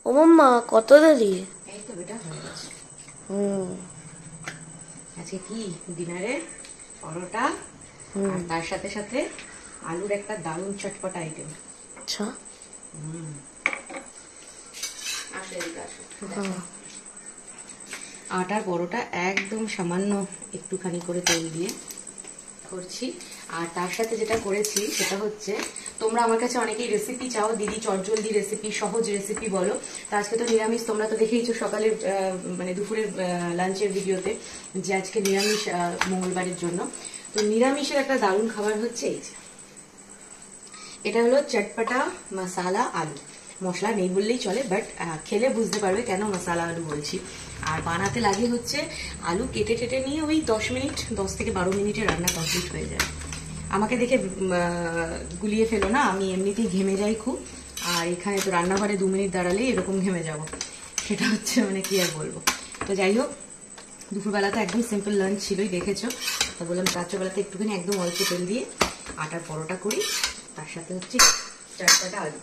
ও মাম্মা কত দেরি? এই তো বেটা হয়ে গেছে। আজকে কি ডিনারে পরোটা আর তার সাথে সাথে আলুর একটা দারুণ চটপটা আইটেম। আচ্ছা আটার পরোটা একদম সামান্য একটুখানি করে তেল দিয়ে করছি। আর তার সাথে যেটা করেছি সেটা হচ্ছে, তোমরা আমার কাছে অনেকেই রেসিপি চাও, দিদি চটজলদি রেসিপি, সহজ রেসিপি বলো। তো আজকে তো নিরামিষ, তোমরা তো দেখেইছো সকালের মানে দুপুরের লাঞ্চের ভিডিওতে যে আজকে নিরামিষ মঙ্গলবারের জন্য। তো নিরামিষের একটা দারুণ খাবার হচ্ছে এই যে, এটা হলো চটপটা মশালা আলু। মশলা নেই বললেই চলে, বাট খেলে বুঝতে পারবে কেন মশালা আলু বলছি। আর বানাতে লাগে হচ্ছে আলু কেটে টেটে নিয়ে ওই 10 মিনিট, 10 থেকে 12 মিনিটে রান্না কমপ্লিট হয়ে যায়। আমাকে দেখে গুলিয়ে ফেলো না, আমি এমনিতেই ঘেমে যাই খুব। আর এখানে তো রান্নাঘরে 2 মিনিট দাঁড়ালেই এরকম ঘেমে যাব, সেটা হচ্ছে মানে কি আর বলবো। তো যাই হোক, দুপুরবেলাতে একদম সিম্পল লাঞ্চ ছিলই, দেখেছো। তো বললাম রাত্রেবেলাতে একটুখানি একদম অল্প তেল দিয়ে আটার পরোটা করি, তার সাথে হচ্ছে চটপটা আলু।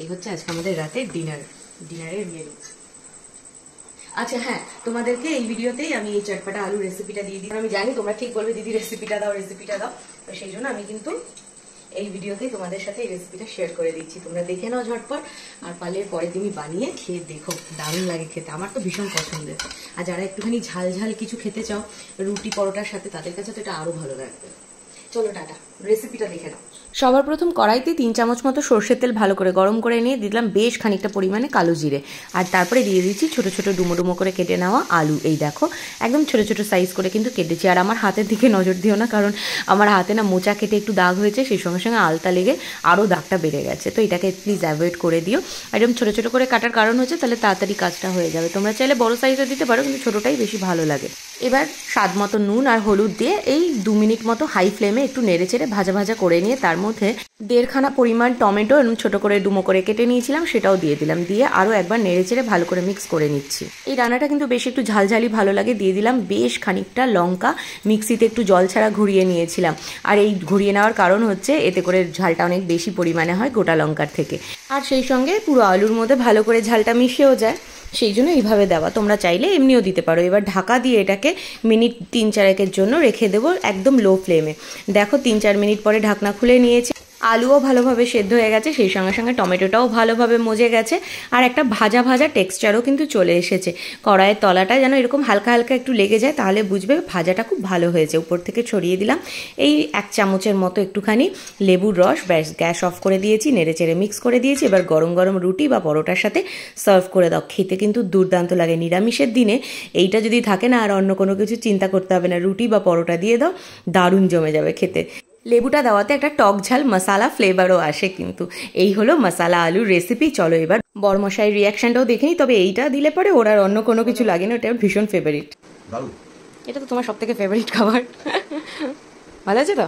এই হচ্ছে আজকে আমাদের রাতের ডিনারের মেনু। আচ্ছা হ্যাঁ, তোমাদেরকে এই ভিডিওতেই আমি এই চটপটা আলু রেসিপিটা দিয়ে দিই। আমি জানি তোমরা ঠিক বলবে দিদি রেসিপিটা দাও, রেসিপিটা দাও। তো সেই জন্য আমি কিন্তু এই ভিডিওতেই তোমাদের সাথে এই রেসিপিটা শেয়ার করে দিচ্ছি। তোমরা দেখে নাও ঝটপট, আর পারলে পরে তুমি বানিয়ে খেয়ে দেখো, দারুণ লাগে খেতে। আমার তো ভীষণ পছন্দের। আর যারা একটুখানি ঝাল ঝাল কিছু খেতে চাও রুটি পরোটার সাথে, তাদের কাছে তো এটা আরো ভালো লাগবে। চলো টাটা, রেসিপিটা দেখে নাও। সবার প্রথম কড়াইতে 3 চামচ মতো সর্ষের তেল ভালো করে গরম করে নিয়ে দিলাম বেশ খানিকটা পরিমাণে কালো জিরে। আর তারপরে দিয়ে দিচ্ছি ছোট ছোট ডুমো ডুমো করে কেটে নেওয়া আলু। এই দেখো একদম ছোট ছোট সাইজ করে কিন্তু কেটেছি। আর আমার হাতের দিকে নজর দিও না, কারণ আমার হাতে না মোচা কেটে একটু দাগ হয়েছে, সেই সঙ্গে সঙ্গে আলতা লেগে আরও দাগটা বেড়ে গেছে। তো এটাকে প্লিজ অ্যাভয়েড করে দিও। একদম ছোট ছোট করে কাটার কারণ হচ্ছে তাহলে তাড়াতাড়ি কাজটা হয়ে যাবে। তোমরা চাইলে বড় সাইজও দিতে পারো, কিন্তু ছোটোটাই বেশি ভালো লাগে। এবার স্বাদ মতো নুন আর হলুদ দিয়ে এই 2 মিনিট মতো হাই ফ্লেমে একটু নেড়ে চেড়ে ভাজা ভাজা করে নিয়ে তার মধ্যে 1.5 খানা পরিমাণ টমেটো এবং ছোট করে ডুমো করে কেটে নিয়েছিলাম, সেটাও দিয়ে দিলাম। দিয়ে আরও একবার নেড়ে চেড়ে ভালো করে মিক্স করে নিচ্ছি। এই রান্নাটা কিন্তু বেশ একটু ঝালঝালি ভালো লাগে। দিয়ে দিলাম বেশ খানিকটা লঙ্কা, মিক্সিতে একটু জল ছাড়া ঘুরিয়ে নিয়েছিলাম। আর এই ঘুরিয়ে নেওয়ার কারণ হচ্ছে এতে করে ঝালটা অনেক বেশি পরিমাণে হয় গোটা লঙ্কার থেকে। আর সেই সঙ্গে পুরো আলুর মধ্যে ভালো করে ঝালটা মিশেও যায়, সেই জন্য এইভাবে দেওয়া। তোমরা চাইলে এমনিও দিতে পারো। এবার ঢাকা দিয়ে এটাকে মিনিট 3-4 জন্য রেখে দেবো একদম লো ফ্লেমে। দেখো 3-4 মিনিট পরে ঢাকনা খুলে নিয়েছি। আলুও ভালোভাবে সেদ্ধ হয়ে গেছে, সেই সঙ্গে সঙ্গে টমেটোটাও ভালোভাবে মজে গেছে। আর একটা ভাজা ভাজা টেক্সচারও কিন্তু চলে এসেছে। কড়াইয়ের তলাটা যেন এরকম হালকা হালকা একটু লেগে যায়, তাহলে বুঝবে ভাজাটা খুব ভালো হয়েছে। উপর থেকে ছড়িয়ে দিলাম এই 1 চামচের মতো একটুখানি লেবুর রস। ব্যাস, গ্যাস অফ করে দিয়েছি, নেড়ে চেড়ে মিক্স করে দিয়েছি। এবার গরম গরম রুটি বা পরোটার সাথে সার্ভ করে দাও। খেতে কিন্তু দুর্দান্ত লাগে। নিরামিষের দিনে এইটা যদি থাকে না, আর অন্য কোনো কিছু চিন্তা করতে হবে না, রুটি বা পরোটা দিয়ে দাও, দারুণ জমে যাবে খেতে। লেবুটা দেওয়াতে একটা টক ঝাল মশালা ফ্লেভারও আসে কিন্তু। এই হলো মশালা আলুর রেসিপি। চলো এবার বড়মশাইয়ের রিয়াকশনটাও দেখে নিই। তবে এইটা দিলে পরে ওর আর অন্য কোনো কিছু লাগে না, এটা ভীষণ ফেভারিট। এটা তো তোমার সব থেকে ফেভারিট খাবার। ভালো আছে তো?